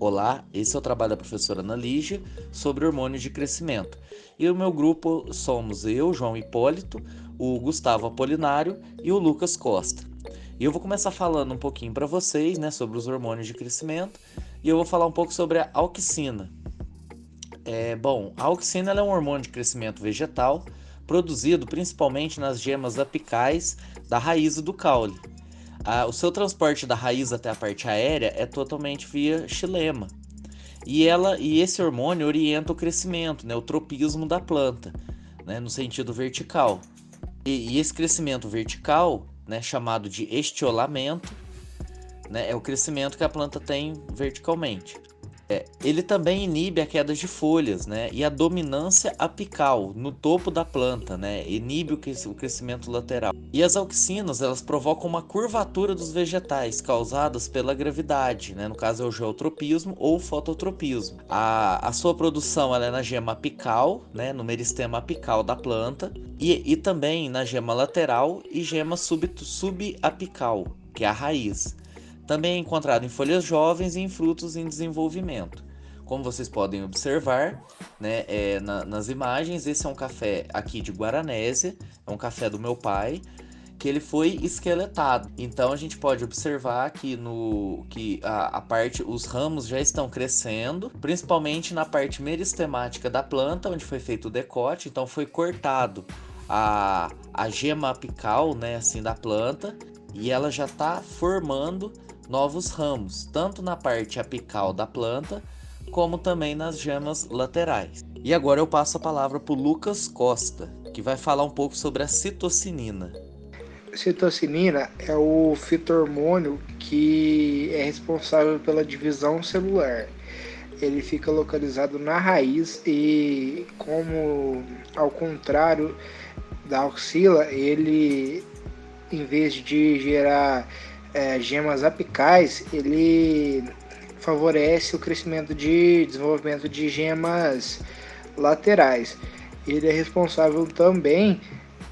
Olá, esse é o trabalho da professora Ana Lígia sobre hormônios de crescimento. E o meu grupo somos eu, João Hipólito, o Gustavo Apolinário e o Lucas Costa. E eu vou começar falando um pouquinho para vocês, sobre os hormônios de crescimento e eu vou falar um pouco sobre a auxina. A auxina é um hormônio de crescimento vegetal produzido principalmente nas gemas apicais da raiz do caule. O seu transporte da raiz até a parte aérea é totalmente via xilema. E esse hormônio orienta o crescimento, o tropismo da planta, no sentido vertical. E esse crescimento vertical, chamado de estiolamento, é o crescimento que a planta tem verticalmente. Ele também inibe a queda de folhas, e a dominância apical no topo da planta, inibe o crescimento lateral. E as auxinas, elas provocam uma curvatura dos vegetais causadas pela gravidade, no caso é o geotropismo ou fototropismo. A sua produção ela é na gema apical, no meristema apical da planta e também na gema lateral e gema subapical, que é a raiz. Também é encontrado em folhas jovens e em frutos em desenvolvimento. Como vocês podem observar, nas imagens, esse é um café aqui de Guaranésia, é um café do meu pai, que ele foi esqueletado. Então a gente pode observar que os ramos já estão crescendo, principalmente na parte meristemática da planta, onde foi feito o decote. Então foi cortado a gema apical, da planta, e ela já está formando novos ramos, tanto na parte apical da planta, como também nas gemas laterais. E agora eu passo a palavra para o Lucas Costa, que vai falar um pouco sobre a citocinina. Citocinina é o fito-hormônio que é responsável pela divisão celular. Ele fica localizado na raiz e, como ao contrário da auxila, ele, em vez de gerar gemas apicais, ele favorece o desenvolvimento de gemas laterais. Ele é responsável também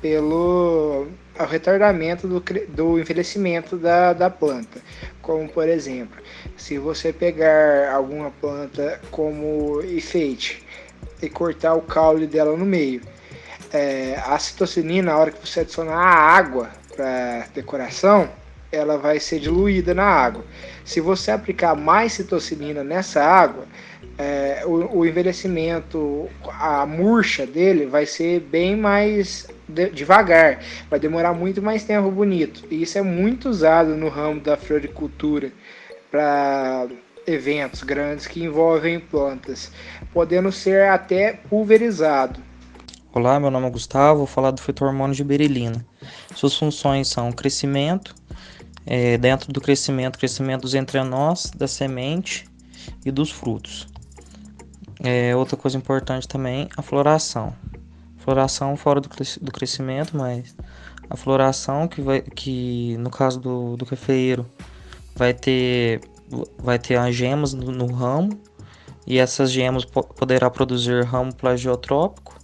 pelo retardamento do envelhecimento da planta. Como, por exemplo, se você pegar alguma planta como enfeite e cortar o caule dela no meio, a citocinina, na hora que você adicionar a água para decoração, ela vai ser diluída na água. Se você aplicar mais citocinina nessa água, o envelhecimento, a murcha dele vai ser bem mais devagar, vai demorar muito mais tempo bonito. E isso é muito usado no ramo da floricultura para eventos grandes que envolvem plantas, podendo ser até pulverizado. Olá, meu nome é Gustavo, vou falar do fito-hormônio de berilina. Suas funções são crescimento, dentro do crescimento dos entrenós, da semente e dos frutos. Outra coisa importante também, a floração. Floração fora do crescimento, mas a floração que no caso do cafeeiro vai ter as gemas no ramo, e essas gemas poderá produzir ramo plagiotrópico,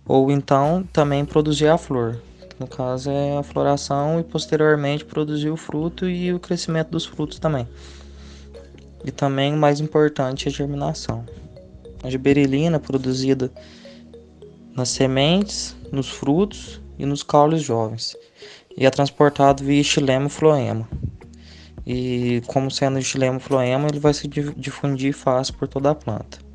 ou então também produzir a flor. No caso é a floração e posteriormente produzir o fruto e o crescimento dos frutos também. E também o mais importante é a germinação. A giberelina é produzida nas sementes, nos frutos e nos caules jovens, e é transportado via xilema e floema. E como sendo xilema e floema, ele vai se difundir fácil por toda a planta.